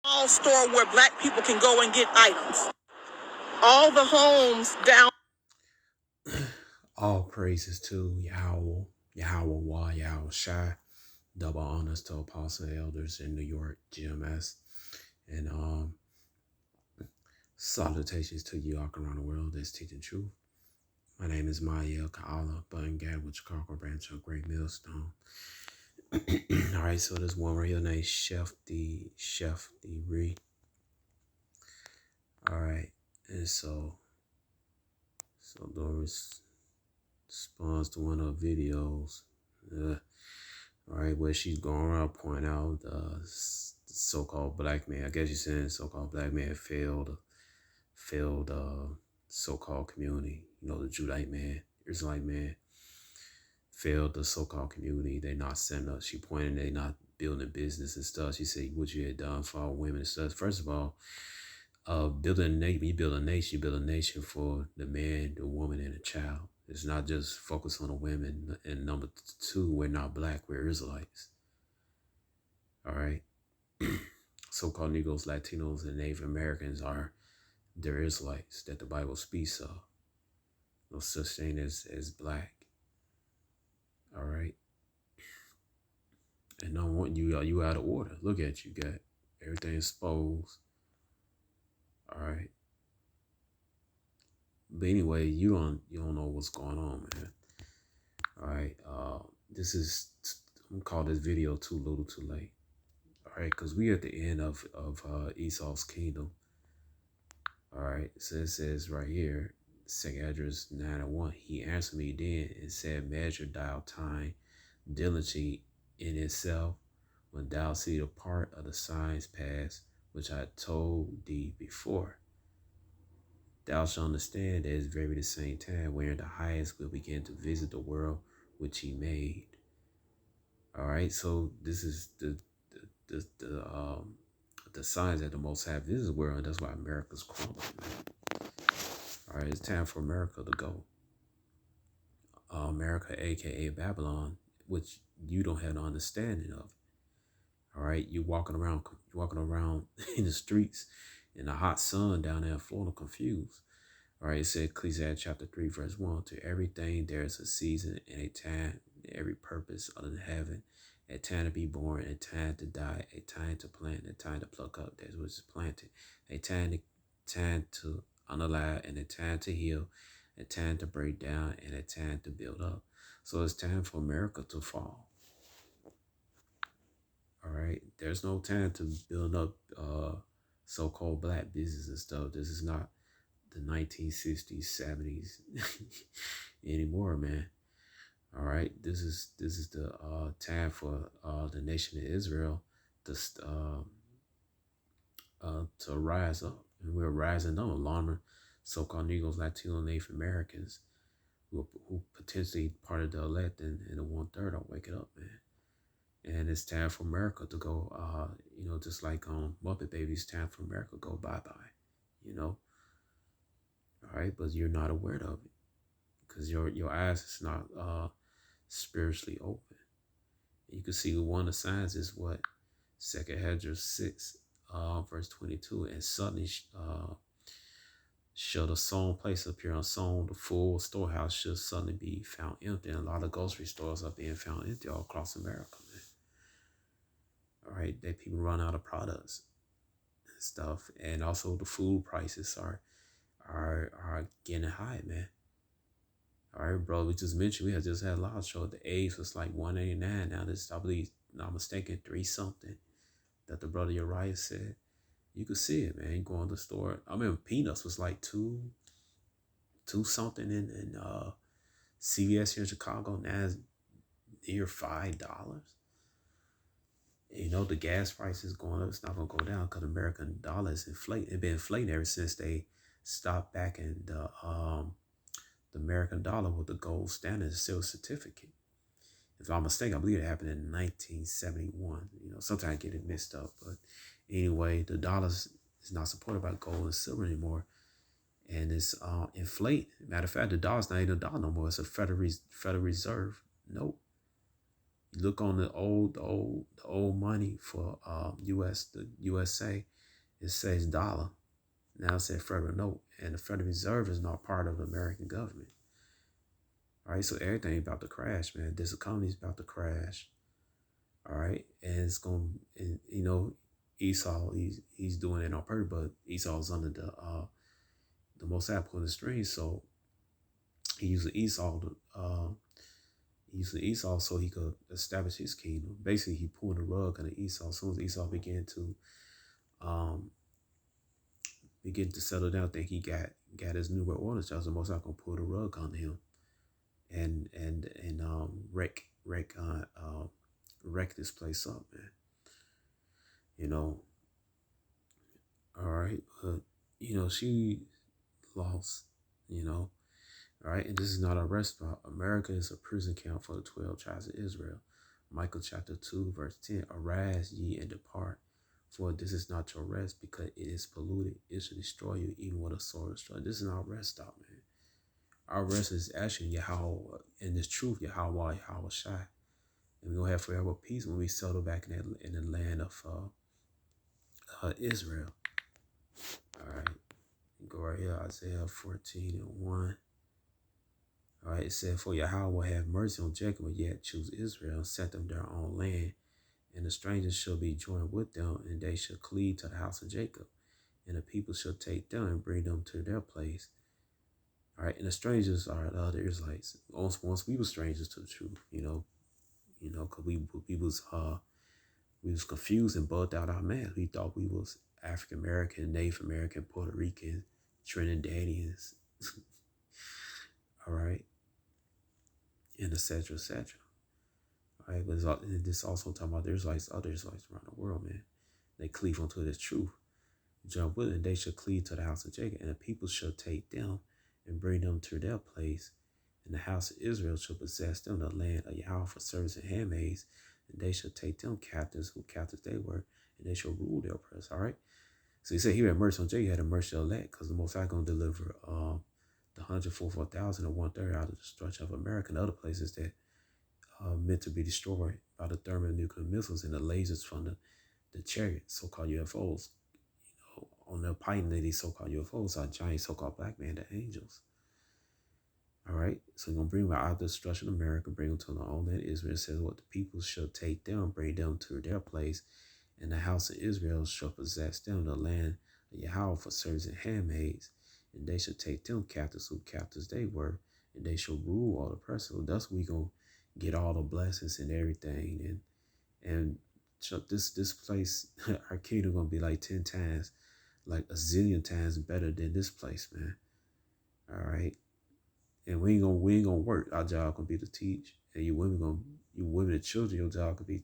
Small store where black people can go and get items. All the homes down. All praises to Yahweh, Yahweh, Yahweh Shai. Double honors to apostle elders in New York, GMS. And salutations to you all around the world that's teaching truth. My name is Maya Kaala, Button Gad with Chicago branch of Great Millstone. All right, so this one right here named Chef D Re. All right, and so Doris Response to one of her videos. All right, where she's going around pointing out the so-called black man. I guess you're saying so-called black man failed so-called community. You know, the Judite man, Israelite man, failed the so-called community. They not setting up. She pointed they not building business and stuff. She said what you had done for all women and stuff. First of all, building a nation, you build a nation for the man, the woman, and the child. It's not just focused on the women. And number two, we're not black, we're Israelites. All right. So-called Negroes, Latinos, and Native Americans they're Israelites that the Bible speaks of. No such thing as black. All right. And I want you out of order. Look at you, got everything exposed. All right. But anyway, you don't know what's going on, man. All right. I'm gonna call this video Too Little Too Late. All right, because we at the end of Esau's kingdom. All right, so it says right here, second address 901. He answered me then and said, measure thou time diligently in itself, when thou see the part of the signs pass, which I told thee before. Thou shalt understand that it is very the same time wherein the highest will begin to visit the world which he made. All right, so this is the signs that the Most High visits the world, and that's why America's crumbling. All right, it's time for America to go. America, aka Babylon, which you don't have an understanding of. All right, you're walking around in the streets in the hot sun down there in Florida, confused. All right, it said Ecclesiastes chapter 3, verse 1, to everything there is a season and a time, every purpose under heaven, a time to be born, a time to die, a time to plant, a time to pluck up that which is planted, a time to unalive, and a time to heal, a time to break down, and a time to build up. So it's time for America to fall. All right, there's no time to build up so-called black business and stuff. This is not the 1960s, 70s anymore, man. All right, this is the time for the nation of Israel to rise up, and we're rising up. Alarming so-called Negroes, Latinos, Native Americans, who potentially part of the elect and the 1/3 are waking up, man. And it's time for America to go. Just like Muppet Babies, time for America to go bye-bye. All right, but you're not aware of it because your eyes is not spiritually open. You can see one of the signs is what? 2 Hedges 6, verse 22. And suddenly shall the sown place appear unsown. The full storehouse should suddenly be found empty. And a lot of grocery stores are being found empty all across America, man. All right, that people run out of products and stuff. And also the food prices are getting high, man. All right, bro, we just mentioned, we just had a live show. The eggs was like $1.89. Now this, I believe, not mistaken, 3 something that the brother Uriah said. You could see it, man. You go in the store. I remember peanuts was like two something in CVS here in Chicago. Now it's near $5. The gas price is going up. It's not going to go down because the American dollar is inflating. It's been inflating ever since they stopped backing the American dollar with the gold standard silver certificate. If I'm mistaken, I believe it happened in 1971. Sometimes I get it mixed up. But anyway, the dollar is not supported by gold and silver anymore. And it's inflated. Matter of fact, the dollar's not even a dollar no more. It's a Federal Reserve note. You look on the old money for the USA, it says dollar. Now it says federal note, and the Federal Reserve is not part of the American government. All right, so everything about to crash, man. This economy is about to crash. All right, and it's going, and Esau, he's doing it on purpose, but Esau's under the Most High pulling the strings, so he used Esau to so he could establish his kingdom. Basically, he pulled the rug under Esau. As soon as Esau began to settle down, I think he got his new world order. So the Most High gonna pull the rug on him and wreck this place up, man. All right, but she lost, all right, and this is not a rest spot. America is a prison camp for the 12 tribes of Israel. Micah chapter 2, verse 10, arise ye and depart, for this is not your rest, because it is polluted. It shall destroy you, even with a sword destroy. This is not rest stop, man. Our rest is actually Yahweh, and this truth, Yahweh Shai. And we're going to have forever peace when we settle back in the land of Israel. All right, go right here, Isaiah 14:1. All right, it said, for Yahweh will have mercy on Jacob, and yet choose Israel, and set them their own land. And the strangers shall be joined with them, and they shall cleave to the house of Jacob. And the people shall take them and bring them to their place. All right, and the strangers are the other Israelites. Once we were strangers to the truth, because we was confused and bugged out our man. We thought we was African American, Native American, Puerto Rican, Trinidadians. All right, and et cetera, et cetera. All right, but this also talking about the Israelites, other Israelites around the world, man. They cleave unto this truth. Jump with it, and they shall cleave to the house of Jacob, and the people shall take them and bring them to their place. And the house of Israel shall possess them, the land of Yahweh for servants and handmaids, and they shall take them captives, who captives they were, and they shall rule their oppressors. All right. So he said he had mercy on Jacob, he had a mercy on elect, because the Most High going to deliver the 144,000 or 1/3 out of the destruction of America and other places that meant to be destroyed by the thermonuclear missiles and the lasers from the chariots, so-called UFOs. On the python of these so-called UFOs are giant so-called black man, the angels. All right, so we're going to bring them out of the destruction of America, bring them to the own land Israel. It says, what the people shall take them, bring them to their place, and the house of Israel shall possess them, the land of Yahweh for servants and handmaids, and they shall take them captives, who captives they were, and they shall rule all the oppressors. So thus we going to get all the blessings and everything, and this place, our kingdom going to be like 10 times, like a zillion times better than this place, man. All right. And we ain't gonna work. Our job gonna be to teach. And you women and children, your job could be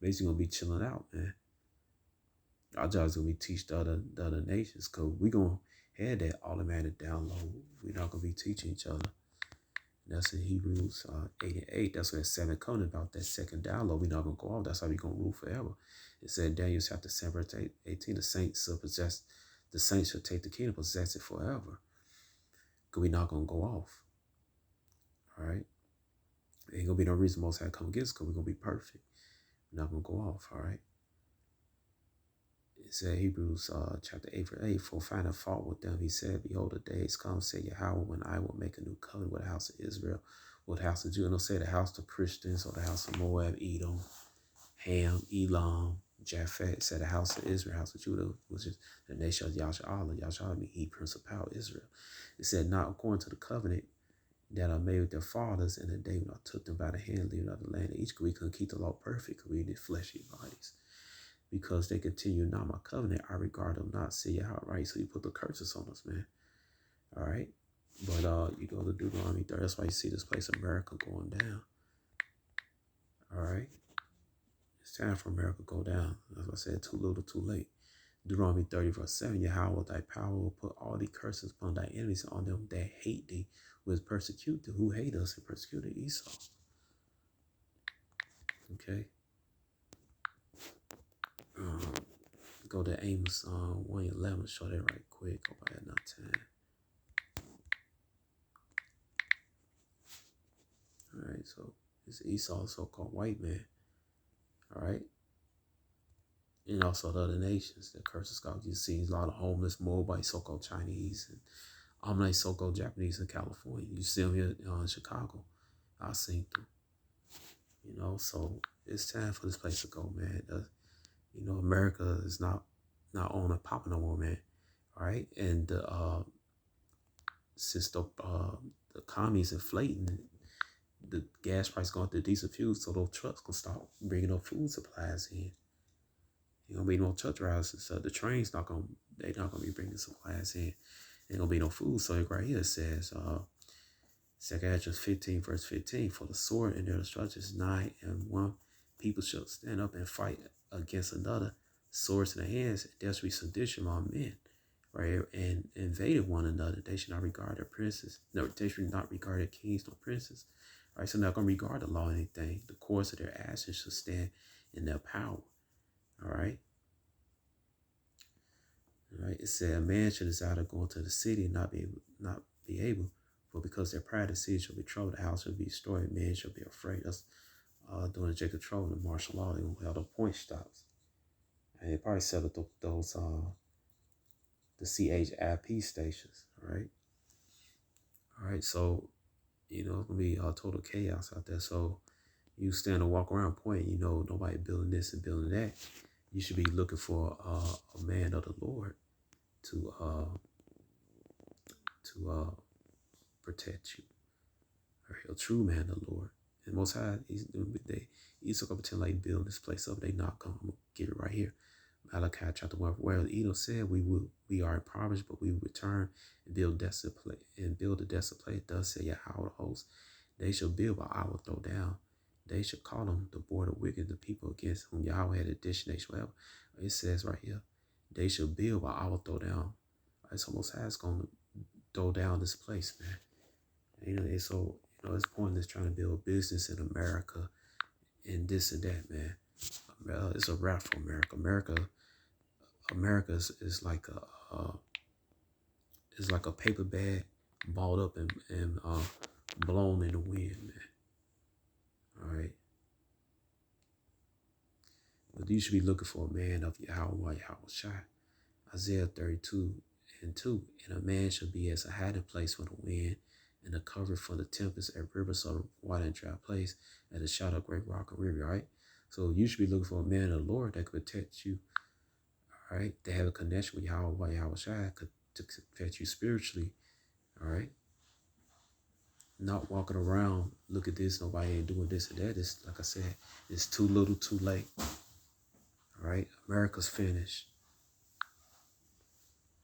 basically gonna be chilling out, man. Our job is gonna be teach the other nations, cause we gonna have that automatic download. We're not gonna be teaching each other. And that's in Hebrews 8:8. That's what that 7 coming about, that second download. We're not gonna go off. That's how we gonna rule forever. It said Daniel chapter 7, verse 18, the saints shall take the kingdom, possess it forever. Because we're not going to go off. All right? There ain't going to be no reason Most High come against us, because we're going to be perfect. We're not going to go off. All right? It said Hebrews chapter 8, verse 8, for finding fault with them, he said, behold, the days come, said Yahweh, when I will make a new covenant with the house of Israel, with the house of Judah. And don't say the house of Christians or the house of Moab, Edom, Ham, Elam, Japhet. Said the house of Israel, house of Judah, which is the nation of Yahshua. Yahshua means he, principal Israel. It said, not according to the covenant that I made with their fathers in the day when I took them by the hand, leaving out the land of each. We couldn't keep the law perfect, because we need fleshy bodies. Because they continue not my covenant, I regard them not. See how right? So you put the curses on us, man. All right. But you go to Deuteronomy 30. That's why you see this place, America, going down. All right. It's time for America to go down. As I said, too little, too late. Deuteronomy 30, verse 7, Yahweh, thy power will put all the curses upon thy enemies, on them that hate thee, will persecute thee, who hate us and persecuted Esau. Okay. Go to Amos 1:11, show that right quick. Hope I had enough time. All right, so It's Esau, so-called white man. All right. And also the other nations that curses God. You see a lot of homeless Moabite, so-called Chinese, and Amalek, so-called Japanese in California. You see them here in Chicago. I've seen them. So it's time for this place to go, man. America is not on a popping no more, man. All right. And since the economy's inflating, the gas price going to diesel fuel, so those trucks can start bringing up food supplies in. Ain't gonna be no truck drivers, so the trains they're not gonna be bringing supplies in. Ain't gonna be no food. So right here it says, 2 Esdras 15 verse 15, for the sword and their destruction is nigh, and one people shall stand up and fight against another, swords in their hands, and there shall be sedition among men, right here, and invaded one another. They should not regard their princes. No, they should not regard their kings nor princes. Right, so they're not gonna regard the law or anything. The course of their actions shall stand in their power. All right. All right. It said a man should desire to go into the city and not be able, for because their pride, the city shall be troubled, the house shall be destroyed, men shall be afraid. That's during the Jacob trouble, the martial law, they gonna have the point stops. And they probably set up those the CHIP stations. All right. So it's gonna be total chaos out there. So you stand and walk around pointing, nobody building this and building that. You should be looking for a man of the Lord to protect you. A true man of the Lord. And Most High, he's going to pretend like building this place up. They not going to get it right here. Malachi chapter 1, where Edom said, we are impoverished, but we will return and build a desolate place. Thus say Yahweh of hosts, they shall build, but I will throw down. They shall call them the border wicked, the people against whom Yahweh had a destination forever. It says right here, they shall build, but I will throw down. It's almost as going to throw down this place, man. It's pointless trying to build business in America and this and that, man. It's a wrap for America. America is like a paper bag balled up and blown in the wind, man. All right. But you should be looking for a man of Yahweh Shai. Isaiah 32:2. And a man shall be as a hiding place from the wind, and a cover for the tempest, a river so the water and dry place, and a shadow of great rock or river, right? So you should be looking for a man of the Lord that could protect you, all right? To have a connection with Yahweh Shai, to protect you spiritually, all right? Not walking around, look at this, nobody ain't doing this and that. It's like I said, it's too little, too late. All right, America's finished.